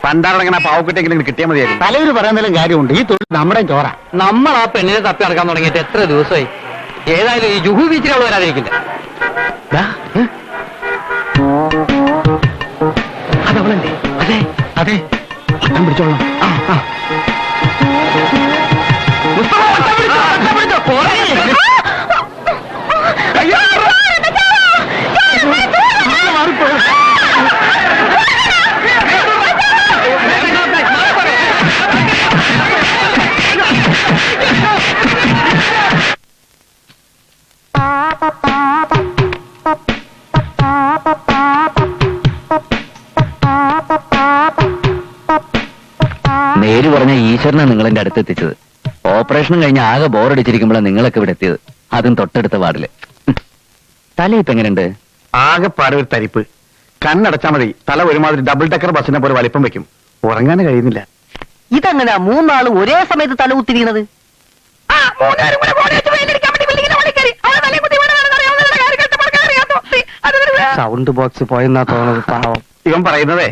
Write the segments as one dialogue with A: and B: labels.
A: പണ്ടാറടങ്ങനെ പാവക്കുട്ടെങ്കിലും കിട്ടിയാൽ മതിയായിരുന്നു.
B: തലവര് പറയുന്നതിലും കാര്യമുണ്ട്. ഈ തൊഴിൽ നമ്മുടെ ചോറ.
C: നമ്മൾ ആ പെണ്ണിനെ തപ്പി നടക്കാൻ തുടങ്ങിയിട്ട് എത്ര ദിവസമായി? ഏതായാലും ഈ ജുഹു ബീച്ചിൽ അവൾ വരാതിരിക്കില്ല.
B: അതവളല്ലേ? അതെ അതെ, വട്ടം പിടിച്ചോളാം.
D: നേര് പറഞ്ഞ ഈശ്വരനെ നിങ്ങളെന്റെ അടുത്തെത്തിച്ചത്. ഓപ്പറേഷനും കഴിഞ്ഞ് ആകെ ബോറടിച്ചിരിക്കുമ്പോഴാണ് നിങ്ങളൊക്കെ ഇവിടെ എത്തിയത്. അതും തൊട്ടടുത്ത വാർഡില്. തല ഇപ്പൊ എങ്ങനെയുണ്ട്?
A: ആകെ പാടെ ഒരു തരിപ്പ്. കണ്ണടച്ചാൽ മതി തല ഒരുമാതിരി ഡബിൾ ഡെക്കർ ബസ്സിനെ പോലെ വലിപ്പം വെക്കും. ഉറങ്ങാൻ കഴിയുന്നില്ല.
C: ഇതെങ്ങനെയാ മൂന്നാളും ഒരേ സമയത്ത് തല കുത്തി വീണത്?
B: സൗണ്ട് ബോക്സ് പോയെന്നാ തോന്നുന്നത്. പാവം.
A: ഇവൻ പറയുന്നതേ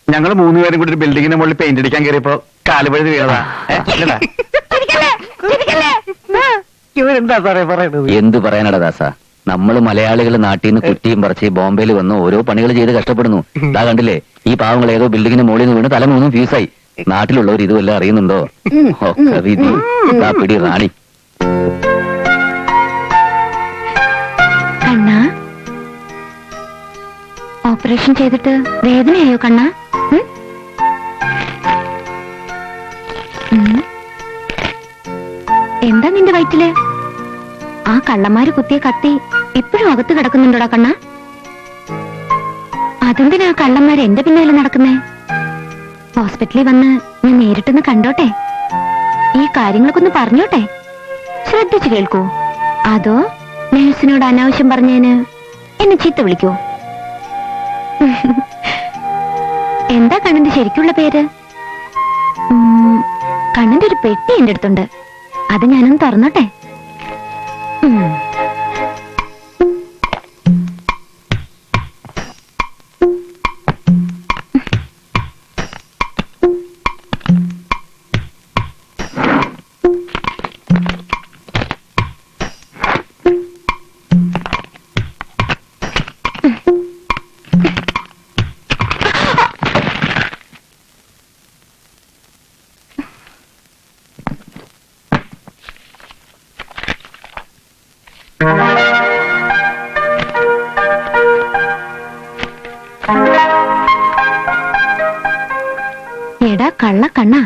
A: ഞങ്ങൾ മൂന്നുപേരും കൂടി ഒരു ബിൽഡിങ്ങിന്റെ മുകളിൽ പെയിന്റ് അടിക്കാൻ കയറിയപ്പോ കാലുപഴുതി വീണതാ.
B: ഇവരെന്താ സാറേ പറയണത്?
D: എന്ത് പറയാനടാ ദാസ, നമ്മള് മലയാളികൾ നാട്ടിൽ നിന്ന് കുറ്റിയും പറിച്ച് ബോംബെയിൽ വന്ന് ഓരോ പണികൾ ചെയ്ത് കഷ്ടപ്പെടുന്നു. ഇതാ കണ്ടില്ലേ, ഈ പാവങ്ങൾ ഏതോ ബിൽഡിങ്ങിന് മുകളിൽ നിന്ന് വീണ് തല മൂന്നും ഫ്യൂസായി. നാട്ടിലുള്ളവർ ഇതുവല്ല അറിയുന്നുണ്ടോ? ഒക്കെ വിധി. ഇതാ പിടി റാണി.
E: കണ്ണാ, ഓപ്പറേഷൻ ചെയ്തിട്ട് വേദനയായോ കണ്ണാ? എന്താ നിന്റെ വയറ്റില്? ആ കള്ളന്മാര് കുത്തിയ കത്തി ഇപ്പോഴും അകത്ത് കിടക്കുന്നുണ്ടോടാ കണ്ണാ? അതെന്തിനാ കള്ളന്മാര് എന്റെ പിന്നാലെ നടക്കുന്നേ? ഹോസ്പിറ്റലിൽ വന്ന് ഞാൻ നേരിട്ടൊന്ന് കണ്ടോട്ടെ, ഈ കാര്യങ്ങളൊക്കെ ഒന്ന് പറഞ്ഞോട്ടെ. ശ്രദ്ധിച്ചു കേൾക്കൂ. അതോ നേഴ്സിനോട് അനാവശ്യം പറഞ്ഞതിന് എന്നെ ചീത്ത വിളിക്കോ? എന്താ കണ്ണന്റെ ശരിക്കുള്ള പേര്? കണ്ണന്റെ ഒരു പെട്ടി എന്റെ അടുത്തുണ്ട്, അത് ഞാനൊന്ന് തുറന്നോട്ടെ. എടാ കള്ള കണ്ണാ,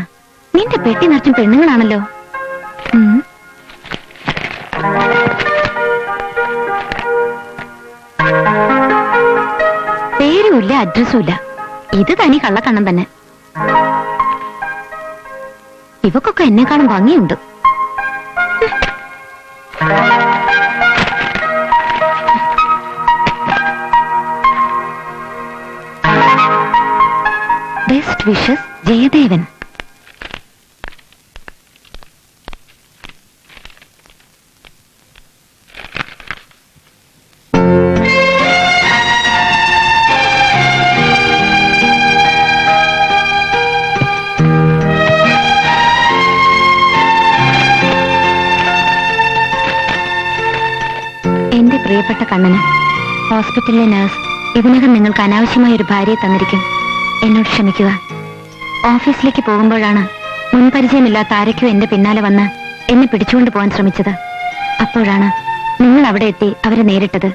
E: നിന്റെ പെട്ടി നിറച്ചും പെണ്ണുങ്ങളാണല്ലോ. പേരുമില്ല അഡ്രസ്സും ഇല്ല. ഇത് തനി കള്ളക്കണ്ണൻ തന്നെ. ഇവക്കൊക്കെ എന്നെക്കാളും ഭംഗിയുണ്ട്. Best wishes, Jayadevan. എന്റെ പ്രിയപ്പെട്ട കണ്ണന്, ഹോസ്പിറ്റലിലെ നഴ്സ് ഇതിനകം നിങ്ങൾക്ക് അനാവശ്യമായ ഒരു ഭാര്യയെ തന്നിരിക്കും. എന്നോട് ക്ഷമിക്കുക. ഓഫീസിലേക്ക് പോകുമ്പോഴാണ് മുൻപരിചയമില്ലാത്ത ആരൊക്കെയോ എന്റെ പിന്നാലെ വന്ന് എന്നെ പിടിച്ചുകൊണ്ട് പോകാൻ ശ്രമിച്ചത്. അപ്പോഴാണ് നിങ്ങൾ അവിടെ എത്തി അവരെ നേരിട്ടത്.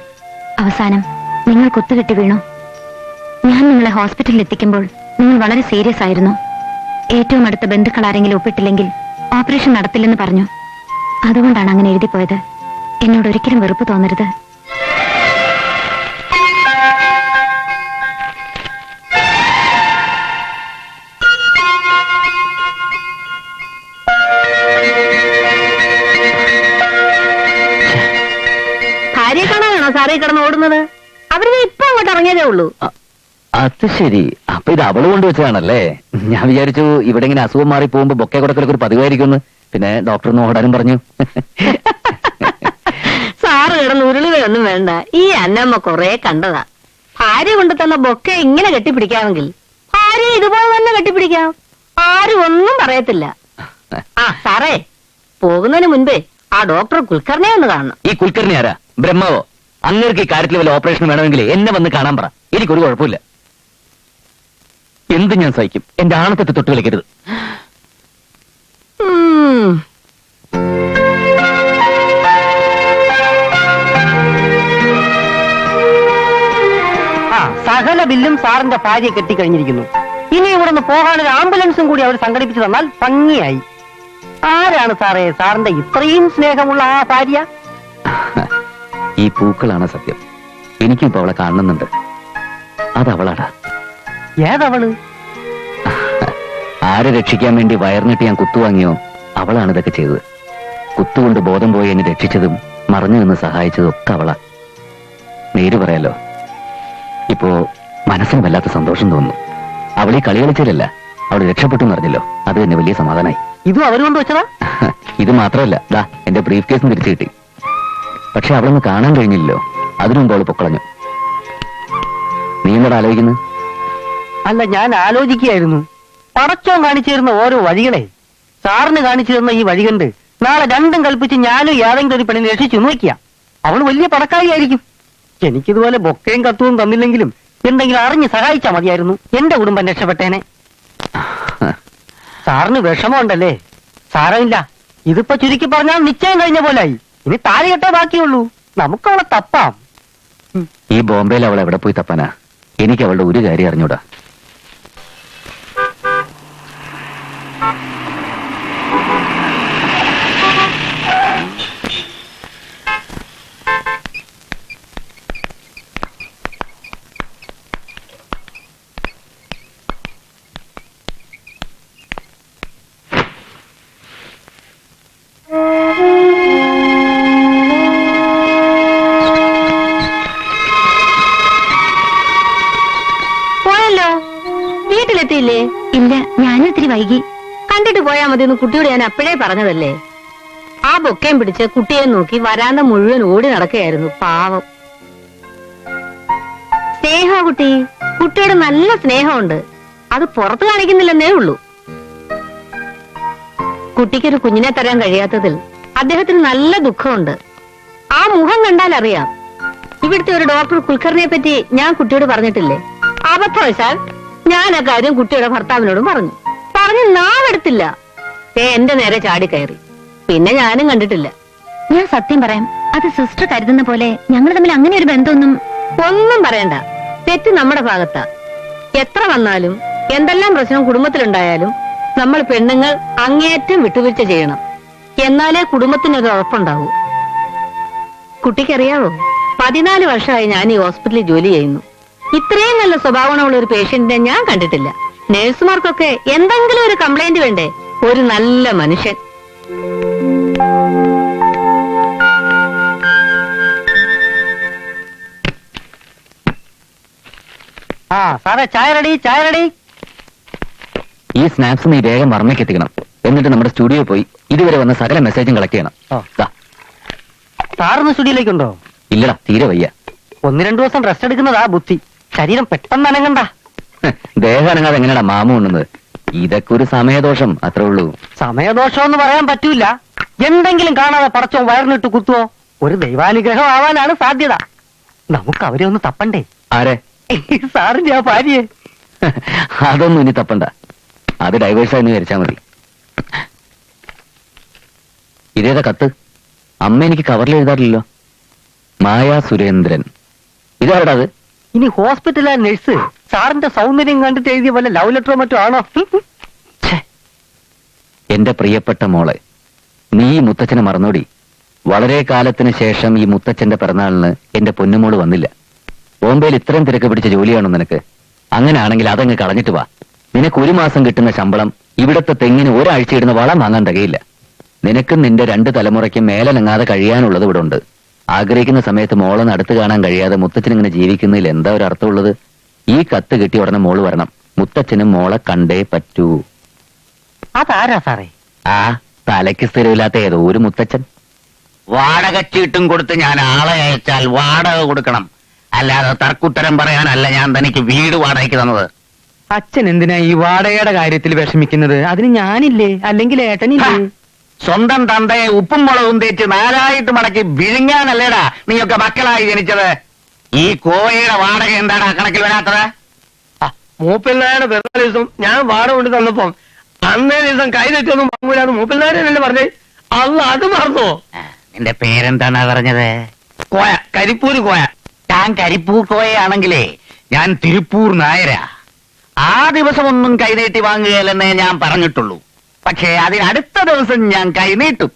E: അവസാനം നിങ്ങൾ കുത്തുകെട്ടി വീണു. ഞാൻ നിങ്ങളെ ഹോസ്പിറ്റലിൽ എത്തിക്കുമ്പോൾ നിങ്ങൾ വളരെ സീരിയസ് ആയിരുന്നു. ഏറ്റവും അടുത്ത ബന്ധുക്കൾ ആരെങ്കിലും ഒപ്പിട്ടില്ലെങ്കിൽ ഓപ്പറേഷൻ നടത്തില്ലെന്ന് പറഞ്ഞു. അതുകൊണ്ടാണ് അങ്ങനെ എഴുതിപ്പോയത്. എന്നോട് ഒരിക്കലും വെറുപ്പ് തോന്നരുത്.
C: ഭാര്യയെ കാണാനാണോ സാറേ കിടന്ന് ഓടുന്നത്? അവര് ഇപ്പൊ അങ്ങോട്ട് ഇറങ്ങിയതേ ഉള്ളൂ.
D: അത് ശരി, അപ്പൊ ഇത് അവള് കൊണ്ടുവച്ചതാണല്ലേ. ഞാൻ വിചാരിച്ചു ഇവിടെ ഇങ്ങനെ അസുഖം മാറി പോകുമ്പോ ബൊക്കെ കൊടുക്കലൊക്കെ ഒരു പതിവായിരിക്കുമെന്ന്. പിന്നെ ഡോക്ടർ ഒന്ന് ഓടാനും പറഞ്ഞു.
C: സാറ് കിടന്ന് ഉരുളുകയൊന്നും വേണ്ട. ഈ അന്നമ്മ കൊറേ കണ്ടതാ. ഭാര്യ കൊണ്ട് തന്ന ബൊക്കെ ഇങ്ങനെ കെട്ടിപ്പിടിക്കാമെങ്കിൽ
F: ഭാര്യ ഇതുപോലെ തന്നെ കെട്ടിപ്പിടിക്കാം, ആരും ഒന്നും പറയത്തില്ല. ആ സാറേ, പോകുന്നതിന് മുൻപേ ആ ഡോക്ടർ കുൽക്കർണിയെ ഒന്ന് കാണണം.
D: ഈ കുൽക്കർണി ആരാ? ബ്രഹ്മാവോ? അങ്ങേർക്ക് ഈ കാര്യത്തിൽ വല്ല ഓപ്പറേഷൻ വേണമെങ്കിൽ എന്നെ വന്ന് കാണാൻ പറ. എനിക്കൊരു കുഴപ്പമില്ല. എന്ത് ഞാൻ സഹിക്കും. എന്റെ ആണത്തത്തെ തൊട്ട് കളിക്കരുത്.
B: സകല ബില്ലും സാറിന്റെ ഭാര്യയെ കെട്ടിക്കഴിഞ്ഞിരിക്കുന്നു. ഇനി ഇവിടെ നിന്ന് പോകാനൊരു ആംബുലൻസും കൂടി അവർ സംഘടിപ്പിച്ചു തന്നാൽ ഭംഗിയായി. ആരാണ് സാറേ സാറിന്റെ ഇത്രയും സ്നേഹമുള്ള ആ ഭാര്യ?
D: ഈ പൂക്കളാണ് സത്യം. എനിക്കും ഇപ്പൊ അവളെ കാണുന്നുണ്ട്. അതവളാടാ.
B: ഏതവള്?
D: ആരെ രക്ഷിക്കാൻ വേണ്ടി വയറിനിട്ട് ഞാൻ കുത്തുവാങ്ങിയോ അവളാണ് ഇതൊക്കെ ചെയ്തത്. കുത്തുകൊണ്ട് ബോധം പോയി എന്നെ രക്ഷിച്ചതും മറഞ്ഞു നിന്ന് സഹായിച്ചതും ഒക്കെ അവളാ. നേര് പറയാലോ, ഇപ്പോ മനസ്സിന് വല്ലാത്ത സന്തോഷം തോന്നുന്നു. അവളീ കളി കളിച്ചില്ലല്ല, അവൾ രക്ഷപ്പെട്ടു എന്നറിഞ്ഞല്ലോ. അത് തന്നെ വലിയ സമാധാനായി.
B: ഇതും അവരുകൊണ്ട് വെച്ചതാ?
D: ഇത് മാത്രമല്ല, ദാ എന്റെ ബ്രീഫ് കേസും തിരിച്ചു കിട്ടി. പക്ഷെ അവളൊന്ന് കാണാൻ കഴിഞ്ഞില്ലല്ലോ. അതിനുമുമ്പ് അവള് പൊക്കളഞ്ഞു. നീ എന്നോട് ആലോചിക്കുന്നു?
B: അല്ല, ഞാൻ ആലോചിക്കുകയായിരുന്നു. പടച്ചോൻ കാണിച്ചു തരുന്ന ഓരോ വഴികളെ സാറിന് കാണിച്ചു തരുന്ന ഈ വഴി കണ്ട് നാളെ രണ്ടും കൽപ്പിച്ച് ഞാനും ഏതെങ്കിലും ഒരു പെണ്ണിനെ രക്ഷിച്ചു നോക്കിയ അവള് വലിയ പണക്കാരിയായിരിക്കും. എനിക്കിതുപോലെ ബൊക്കയും കത്തുവും തന്നില്ലെങ്കിലും എന്തെങ്കിലും അറിഞ്ഞ് സഹായിച്ചാ മതിയായിരുന്നു. എന്റെ കുടുംബം രക്ഷപ്പെട്ടേനെ. സാറിന് വിഷമമുണ്ടല്ലേ? സാരമില്ല, ഇതിപ്പോ ചുരുക്കി പറഞ്ഞാൽ നിശ്ചയം കഴിഞ്ഞ പോലായി. ഇനി താലി കെട്ടേ ബാക്കിയുള്ളൂ. നമുക്ക് അവളെ തപ്പാം.
D: ഈ ബോംബെയിൽ അവൾ എവിടെ പോയി തപ്പാനാ? എനിക്ക് അവളുടെ ഒരു കാര്യം അറിഞ്ഞൂടാ.
F: വീട്ടിലെത്തിയില്ലേ?
E: ഇല്ല, ഞാനും ഇത്തിരി വൈകി.
F: കണ്ടിട്ട് പോയാ മതി എന്ന് കുട്ടിയോട് ഞാൻ അപ്പോഴേ പറഞ്ഞതല്ലേ. ആ ബൊക്കയും പിടിച്ച് കുട്ടിയെ നോക്കി വരാന്ത മുഴുവൻ ഓടി നടക്കുകയായിരുന്നു. പാവം സ്നേഹ കുട്ടി. കുട്ടിയോട് നല്ല സ്നേഹമുണ്ട്, അത് പുറത്ത് കാണിക്കുന്നില്ലെന്നേ ഉള്ളൂ. കുട്ടിക്കൊരു കുഞ്ഞിനെ തരാൻ കഴിയാത്തതിൽ അദ്ദേഹത്തിന് നല്ല ദുഃഖമുണ്ട്. ആ മുഖം കണ്ടാൽ അറിയാം. ഇവിടുത്തെ ഒരു ഡോക്ടർ കുൽക്കർണിയെ പറ്റി ഞാൻ കുട്ടിയോട് പറഞ്ഞിട്ടില്ലേ? അബദ്ധവശാൽ ഞാൻ ആ കാര്യം കുട്ടിയുടെ ഭർത്താവിനോടും പറഞ്ഞു നാവെടുത്തില്ല. എന്റെ നേരെ ചാടിക്കയറി. പിന്നെ ഞാനും കണ്ടിട്ടില്ല.
E: ഞാൻ സത്യം പറയാം, അത് സിസ്റ്റർ കരുതുന്ന പോലെ ഞങ്ങൾ തമ്മിൽ അങ്ങനെ ഒരു ബന്ധമൊന്നും.
F: ഒന്നും പറയണ്ട, തെറ്റ് നമ്മുടെ ഭാഗത്താ. എത്ര വന്നാലും എന്തെല്ലാം പ്രശ്നം കുടുംബത്തിലുണ്ടായാലും നമ്മൾ പെണ്ണുങ്ങൾ അങ്ങേയറ്റം വിട്ടുവീഴ്ച ചെയ്യണം. എന്നാലേ കുടുംബത്തിനൊരു ഉറപ്പുണ്ടാവൂ. കുട്ടിക്കറിയാവോ, 14 വർഷമായി ഞാൻ ഈ ഹോസ്പിറ്റലിൽ ജോലി ചെയ്യുന്നു. ഇത്രയും നല്ല സ്വഭാവമുള്ള ഒരു പേഷ്യന്റിനെ ഞാൻ കണ്ടിട്ടില്ല. നേഴ്സുമാർക്കൊക്കെ എന്തെങ്കിലും ഒരു കംപ്ലൈന്റ് വേണ്ടേ? ഒരു നല്ല മനുഷ്യൻ.
B: ആ സാറേ, ചായ റെഡി, ചായ റെഡി.
D: ഈ സ്നാപ്സ് നീ വേഗം വർമ്മയ്ക്ക് എത്തിക്കണം. എന്നിട്ട് നമ്മുടെ സ്റ്റുഡിയോ പോയി ഇതുവരെ വന്ന സകല മെസ്സേജും കളക്ട് ചെയ്യണം.
B: സാറിന് സ്റ്റുഡിയോയിലേക്കുണ്ടോ?
D: ഇല്ലടാ, തീരെ വയ്യ.
B: 1-2 ദിവസം റെസ്റ്റ് എടുക്കുന്നതാ ബുദ്ധി. ശരീരം പെട്ടെന്ന് അനങ്ങണ്ട.
D: ദേഹം അനങ്ങാതെ എങ്ങനെയാ മാമ ഉണ്ണുന്നത്? ഇതൊക്കെ ഒരു സമയദോഷം, അത്രേ ഉള്ളൂ.
B: സമയദോഷം എന്ന് പറയാൻ പറ്റൂല. എന്തെങ്കിലും കാണാതെ പടച്ചോ വയറിനിട്ട് കുത്തുവോ? ഒരു ദൈവാനുഗ്രഹം ആവാനാണ് സാധ്യത. നമുക്ക് അവരെ ഒന്ന് തപ്പണ്ടേ?
D: ആരെ?
B: സാറിന്റെ ആ ഭാര്യയെ.
D: അതൊന്നും ഇനി തപ്പണ്ട. അത് ഡൈവേഴ്സായെന്ന് വിചാരിച്ചാ മതി. ഇതേതാ കത്ത്? അമ്മ എനിക്ക് കവറിൽ എഴുതാറില്ലല്ലോ. മായാ സുരേന്ദ്രൻ. ഇതാരടാ അത്?
B: ഇനി ഹോസ്പിറ്റലിലെ നഴ്സ് സാറിന്റെ സൗന്ദര്യം കണ്ടിട്ട് എഴുതിയ പോലെ ലവ് ലെറ്ററോ മറ്റോ ആണോ?
D: എന്റെ പ്രിയപ്പെട്ട മോളെ, നീ ഈ മുത്തച്ഛനെ മറന്നോടി. വളരെ കാലത്തിന് ശേഷം ഈ മുത്തച്ഛന്റെ പിറന്നാളിന് എന്റെ പൊന്നുമോള് വന്നില്ല. ബോംബെയിൽ ഇത്രയും തിരക്ക് പിടിച്ച ജോലിയാണോ നിനക്ക്? അങ്ങനെയാണെങ്കിൽ അതങ്ങ് കളഞ്ഞിട്ട് വാ. നിനക്ക് 1 മാസം കിട്ടുന്ന ശമ്പളം ഇവിടത്തെ തെങ്ങിന് ഒരാഴ്ച ഇടുന്ന വളം വാങ്ങാൻ തികയില്ല. നിനക്കും നിന്റെ 2 തലമുറയ്ക്കും മേലനങ്ങാതെ കഴിയാനുള്ളത് ഇവിടെ ഉണ്ട്. ആഗ്രഹിക്കുന്ന സമയത്ത് മോളൊന്ന് അടുത്ത് കാണാൻ കഴിയാതെ മുത്തച്ഛൻ ഇങ്ങനെ ജീവിക്കുന്നതിൽ എന്താ ഒരു അർത്ഥമുള്ളത്? ഈ കത്ത് കിട്ടി ഉടനെ മോള് വരണം. മുത്തച്ഛനും മോളെ കണ്ടേ പറ്റൂ.
B: അതാരാ സാറേ?
D: ആ തലയ്ക്ക് സ്ഥിരമില്ലാത്ത ഏതോ ഒരു മുത്തച്ഛൻ.
A: വാടക ചീട്ടും കൊടുത്ത് ഞാൻ ആളെ അയച്ചാൽ വാടക കൊടുക്കണം. അല്ലാതെ തർക്കുത്തരം പറയാനല്ല ഞാൻ തനിക്ക് വീട് വാടകയ്ക്ക് തന്നത്.
C: അച്ഛൻ എന്തിനാ ഈ വാടകയുടെ കാര്യത്തിൽ വിഷമിക്കുന്നത്? അതിന് ഞാനില്ലേ, അല്ലെങ്കിൽ ഏട്ടനില്ലേ?
A: സ്വന്തം തന്തയെ ഉപ്പും മുളകും തേച്ച് നാലായിട്ട് മടക്കി വിഴുങ്ങാനല്ലേടാ നീയൊക്കെ മക്കളായി ജനിച്ചത്. ഈ കോയയുടെ വാടക എന്താടാ കണക്കിൽ വരാത്തത്?
B: മൂപ്പിൽനായുടെ പിറന്നാൾ ദിവസം ഞാൻ വാടക കൊണ്ട് തന്നപ്പം അന്നേ ദിവസം കൈ തെറ്റൊന്നും വാങ്ങൂലെന്ന് മൂപ്പിൽനാരല്ലേ പറഞ്ഞേ. അന്ന് അത് മറന്നോ?
A: നിന്റെ പേരെന്താണ് പറഞ്ഞത്?
B: കോയ, കരിപ്പൂര് കോയ.
A: ഞാൻ കരിപ്പൂർ കോയയാണെങ്കിലേ ഞാൻ തിരുപ്പൂർ നായരാ. ആ ദിവസം ഒന്നും കൈനീട്ടി വാങ്ങുകയല്ലെന്നേ ഞാൻ പറഞ്ഞിട്ടുള്ളൂ. പക്ഷേ അതിനടുത്ത ദിവസം ഞാൻ കൈനീട്ടും.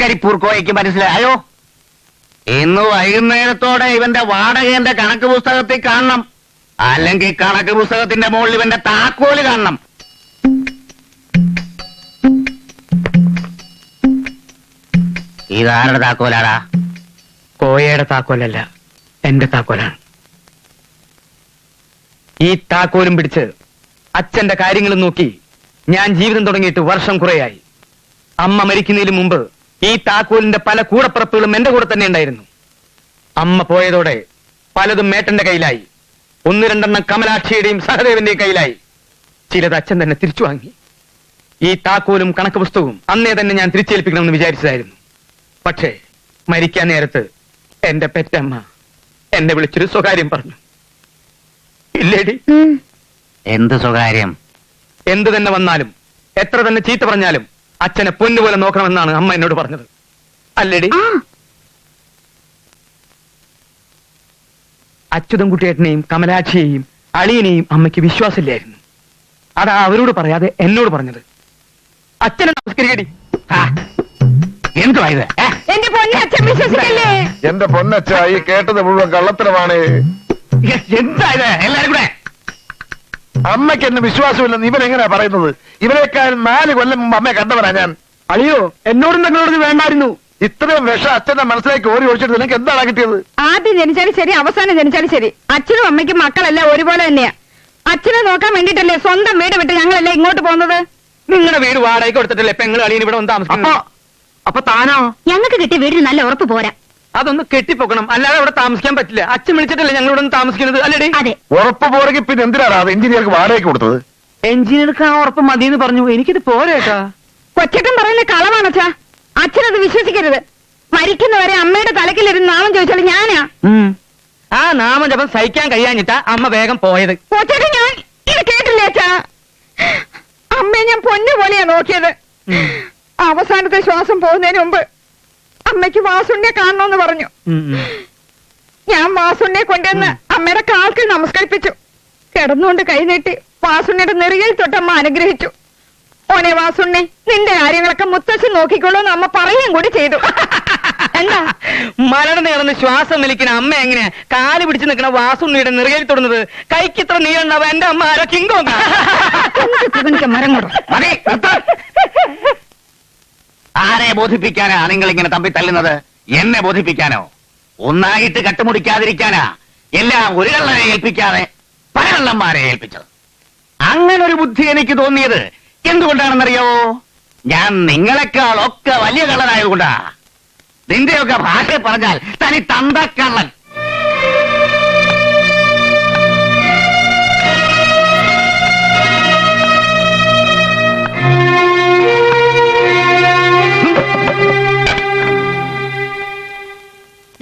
A: കരിപ്പൂർ കോയയ്ക്ക് മനസ്സിലായോ? ഇന്ന് വൈകുന്നേരത്തോടെ ഇവന്റെ വാടകേന്റെ കണക്ക് പുസ്തകത്തിൽ കാണണം. അല്ലെങ്കിൽ കണക്ക് പുസ്തകത്തിന്റെ മുകളിൽ ഇവന്റെ താക്കോല് കാണണം. ഇതാരുടെ താക്കോലാടാ?
C: കോയയുടെ താക്കോലല്ല, എന്റെ താക്കോലാണ്. ഈ താക്കോലും പിടിച്ച് അച്ഛന്റെ കാര്യങ്ങളും നോക്കി ഞാൻ ജീവിതം തുടങ്ങിയിട്ട് വർഷം കുറയായി. അമ്മ മരിക്കുന്നതിന് മുമ്പ് ഈ താക്കോലിന്റെ പല കൂടപ്പിറപ്പുകളും എന്റെ കൂടെ തന്നെ ഉണ്ടായിരുന്നു. അമ്മ പോയതോടെ പലതും മേട്ടന്റെ കയ്യിലായി. ഒന്ന് രണ്ടെണ്ണം കമലാക്ഷിയുടെയും സഹദേവന്റെയും കയ്യിലായി. ചിലത് അച്ഛൻ തന്നെ തിരിച്ചു വാങ്ങി. ഈ താക്കോലും കണക്ക് പുസ്തകവും അന്നേ തന്നെ ഞാൻ തിരിച്ചേൽപ്പിക്കണമെന്ന് വിചാരിച്ചതായിരുന്നു. പക്ഷേ മരിക്കാൻ നേരത്ത് എന്റെ പെറ്റമ്മ എന്നെ വിളിച്ചൊരു സ്വകാര്യം പറഞ്ഞു. ഇല്ലേടി?
A: എന്ത് സ്വകാര്യം?
C: എന്ത് തന്നെ വന്നാലും എത്ര തന്നെ ചീത്ത പറഞ്ഞാലും അച്ഛനെ പൊന്നുപോലെ നോക്കണമെന്നാണ് അമ്മ എന്നോട് പറഞ്ഞത്. അല്ലേടി? അച്യുതൻകുട്ടിയേട്ടനെയും കമലാക്ഷിയെയും അളിയനെയും അമ്മയ്ക്ക് വിശ്വാസമില്ലായിരുന്നു. അതാ അവരോട് പറയാതെ എന്നോട് പറഞ്ഞത്. അച്ഛനെ നമസ്കരിക്കടി.
A: എന്തുവാ ഇത്?
F: എന്റെ പൊന്നെ അച്ഛൻ വിശ്വസിക്കല്ലേ?
G: എന്റെ പൊന്നച്ച, ഈ കേട്ടത് മുഴുവൻ കള്ളത്തരമാണ്.
A: എന്താ ഇത്? എല്ലാരും കൂടെ
G: അമ്മയ്ക്ക് എന്നെ വിശ്വാസമില്ലെന്ന് ഇവൻ എങ്ങനെയാ പറയുന്നത്? ഇവനേക്കാൾ 4 കൊല്ലം മുമ്പ് അമ്മയെ കണ്ടവനാ ഞാൻ.
B: അളിയോ, എന്നോടും നിങ്ങളോട് വേണ്ടായിരുന്നു.
G: ഇത്രയും വിഷം അച്ഛന്റെ മനസ്സിലേക്ക് ഓടി ഒഴിച്ചിട്ട് നിനക്ക് എന്താണ് കിട്ടിയത്?
F: ആദ്യം ജനിച്ചാലും ശരി, അവസാനം ജനിച്ചാലും ശരി, അച്ഛനും അമ്മയ്ക്കും മക്കളെല്ലാം ഒരുപോലെ തന്നെയാ. അച്ഛനെ നോക്കാൻ വേണ്ടിട്ടല്ലേ സ്വന്തം വീട് വിട്ട് ഞങ്ങളല്ലേ ഇങ്ങോട്ട് പോകുന്നത്.
C: നിങ്ങളുടെ വീട് വാടകയ്ക്ക് കൊടുത്തിട്ടല്ലേ പെങ്ങൾ അളിയൻ ഇവിടെ വന്ന് താമസിക്കുന്നത്?
B: അപ്പൊ താനോ?
E: ഞങ്ങൾക്ക് കിട്ടിയ വീടിന് നല്ല ഉറപ്പ് പോരാ.
C: അതൊന്ന് കെട്ടിപ്പൊക്കണം, അല്ലാതെ അവിടെ താമസിക്കാൻ പറ്റില്ല. അച്ഛൻ വിളിച്ചിട്ടല്ലേ ഞങ്ങൾ ഇവിടെ താമസിക്കുന്നത്? അല്ലേടി?
E: അതെ.
G: ഉറപ്പ് പോരെങ്കിൽ പിന്നെ എന്തിനാണ് അത് എഞ്ചിനീയർക്ക് വാടകയ്ക്ക് കൊടുത്തത്?
C: എഞ്ചിനീയർക്ക് ആ ഉറപ്പ് മതിയെന്ന് പറഞ്ഞു. എനിക്കിത് പോരേട്ടാ.
F: കൊച്ചക്കൻ പറയുന്ന കളവാണച്ചാ. അച്ഛനത് വിശ്വസിക്കരുത്. മരിക്കുന്നവരെ അമ്മയുടെ തലക്കിലിരുന്ന് നാമം ചോദിച്ചാൽ ഞാനാ.
C: ആ നാമജപം സഹിക്കാൻ കഴിയാഞ്ഞിട്ടാ അമ്മ വേഗം പോയത്.
F: കൊച്ചക്കൻ ഞാൻ ഇത് കേട്ടില്ലേ അച്ഛാ? അമ്മയെ ഞാൻ പൊന്നു പോലെയാ നോക്കിയത്. അവസാനത്തെ ശ്വാസം പോകുന്നതിന് മുമ്പ് അമ്മയ്ക്ക് വാസുണ്ണിയെ കാണണമെന്ന് പറഞ്ഞു. ഞാൻ വാസുണ്ണിയെ കൊണ്ടുവന്ന് അമ്മയുടെ കാൽക്കൽ നമസ്കരിപ്പിച്ചു. കിടന്നുകൊണ്ട് കൈനീട്ടി വാസുണ്ണിയുടെ നെറുകയിൽ തൊട്ടമ്മ അനുഗ്രഹിച്ചു. ഓനെ വാസുണ്ണി, നിന്റെ കാര്യങ്ങളൊക്കെ മുത്തശ്ശൻ നോക്കിക്കോളൂ എന്ന് അമ്മ പറയുകയും കൂടി ചെയ്തു. എന്താ
C: മരണം നേർന്ന് ശ്വാസം വലിക്കുന്ന അമ്മ എങ്ങനെയാ കാല് പിടിച്ചു നിൽക്കണ വാസുണ്ണിയുടെ നെറുകയിൽ തൊടുന്നത്? കൈക്ക് ഇത്ര നീളുണ്ടാവ എന്റെ അമ്മ ആരോ കിങ്കോ
F: മരം കൊടു.
A: മതി, നിർത്ത്. ആരെ ബോധിപ്പിക്കാനാ നിങ്ങൾ ഇങ്ങനെ തമ്പി തല്ലുന്നത്? എന്നെ ബോധിപ്പിക്കാനോ? ഒന്നായിട്ട് കട്ടുമുടിക്കാതിരിക്കാനാ എല്ലാം ഒരു കള്ളനെ ഏൽപ്പിക്കാതെ പല കള്ളന്മാരെ ഏൽപ്പിച്ചത്. അങ്ങനൊരു ബുദ്ധി എനിക്ക് തോന്നിയത് എന്തുകൊണ്ടാണെന്നറിയോ? ഞാൻ നിങ്ങളെക്കാളൊക്കെ വലിയ കള്ളനായതുകൊണ്ടാ. നിന്റെയൊക്കെ ഭാഷ പറഞ്ഞാൽ തനി തന്തക്കള്ളൻ.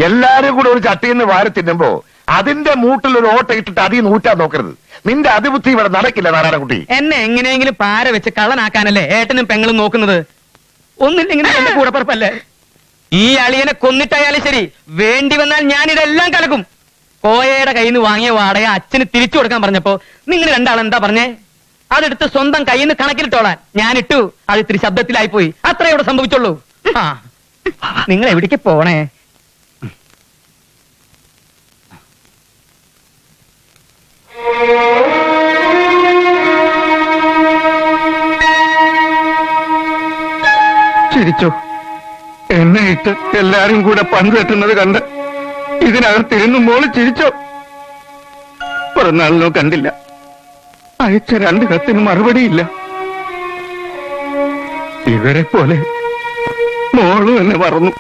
G: എല്ലാരും കൂടെ ഒരു ചട്ടിയിൽ നിന്ന് വാരി തിന്നുമ്പോ അതിന്റെ മൂട്ടിൽ ഒരു ഓട്ട ഇട്ടിട്ട് അതി നൂറ്റാൻ നോക്കരുത്. നിന്റെ അതിബുദ്ധി ഇവിടെ നടക്കില്ല നാരായണക്കുട്ടി.
C: എന്നെ എങ്ങനെയെങ്കിലും പാര വെച്ച് കള്ളനാക്കാനല്ലേ ഏട്ടനും പെങ്ങളും നോക്കുന്നത്? ഒന്നില്ലെങ്കിലും എന്റെ കൂടപ്പറപ്പല്ലേ? ഈ അളിയനെ കൊന്നിട്ടായാലും ശരി, വേണ്ടി വന്നാൽ ഞാനിതെല്ലാം കലക്കും. കോയയുടെ കയ്യിൽ നിന്ന് വാങ്ങിയ വാടക അച്ഛന് തിരിച്ചു കൊടുക്കാൻ പറഞ്ഞപ്പോ നിങ്ങൾ രണ്ടാളെന്താ പറഞ്ഞേ? അതെടുത്ത് സ്വന്തം കയ്യിൽ നിന്ന് കണക്കിലിട്ടോളാൻ ഞാനിട്ടു. അത് ഇത്തിരി ശബ്ദത്തിലായി പോയി. അത്രേ ഇവിടെ സംഭവിച്ചുള്ളൂ. ആ, നിങ്ങൾ എവിടേക്ക് പോണേ?
A: ചിരിച്ചോ? എന്നെ ഇട്ട് എല്ലാരും കൂടെ പന്ത് തട്ടുന്നത് കണ്ട് ഇതിനകത്തിരുന്നു മോള് ചിരിച്ചോ? പിറന്നാളിനോ കണ്ടില്ല, അയച്ച 2 കത്തിന് മറുപടിയില്ല. ഇവരെ പോലെ മോളും എന്നെ മറന്നു.